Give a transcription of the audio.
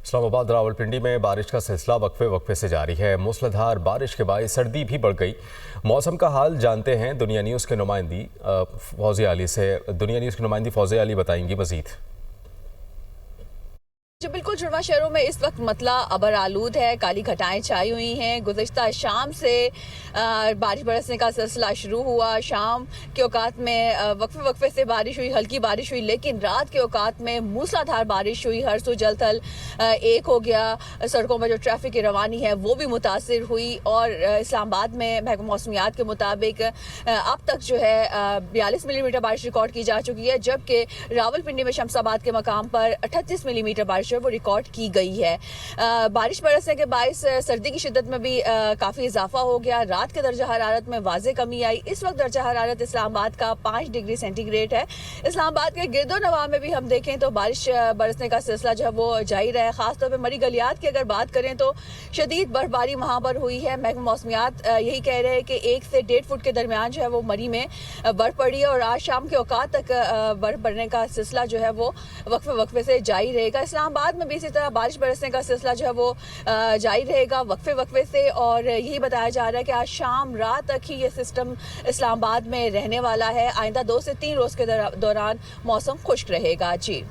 इस्लामाबाद रावलपिंडी में बारिश का सिलसिला वक्फे वक्फे से जारी है। मूसलाधार बारिश के बाद सर्दी भी बढ़ गई। मौसम का हाल जानते हैं दुनिया न्यूज़ के नुमाइंदी फौजिया अली से। दुनिया न्यूज़ की नुमाइंदी फौजिया अली बताएंगी मजीद। जो बिल्कुल जुड़वा शहरों में इस वक्त मतला अबर आलूद है, काली घटाएं छाई हुई हैं। गुज़श्ता शाम से बारिश बरसने का सिलसिला शुरू हुआ। शाम के औकात में वक्फे वक्फे से बारिश हुई, हल्की बारिश हुई, लेकिन रात के औकात में मूसलाधार बारिश हुई। हर सू जल थल एक हो गया। सड़कों पर जो ट्रैफिक की रवानी है वो भी मुतासिर हुई। और इस्लामाबाद में महकमा मौसमियात के मुताबिक अब तक जो है 42 मिलीमीटर बारिश रिकॉर्ड की जा चुकी है, जबकि रावलपिंडी में शमसाबाद के मकाम पर 38 मिलीमीटर बारिश वो रिकॉर्ड की गई है। बारिश बरसने के बायस सर्दी की शिद्दत में भी काफ़ी इजाफा हो गया। रात के दर्जा हरारत में वाज़े कमी आई। इस वक्त दर्जा हरारत इस्लामाबाद का 5 डिग्री सेंटीग्रेड है। इस्लामाबाद के गिरदो नवाह में भी हम देखें तो बारिश बरसने का सिलसिला जो है वो जारी रहा है। खासतौर पर मरी गलियात की अगर बात करें तो शदीद बर्फबारी वहाँ पर हुई है। महकमा मौसमियात यही कह रहे हैं कि 1 से 1.5 फुट के दरमियान जो है वो मरी में बर्फ पड़ी है और आज शाम के औकात तक बर्फ पड़ने का सिलसिला जो है वो वक्फे वक्फे से जारी रहेगा। इस्लामाबाद में भी इसी तरह बारिश बरसने का सिलसिला जो है वो जारी रहेगा वक्फे वक्फे से। और यही बताया जा रहा है कि आज शाम रात तक ही ये सिस्टम इस्लामाबाद में रहने वाला है। आइंदा 2 से 3 रोज़ के दौरान मौसम खुश्क रहेगा। जी।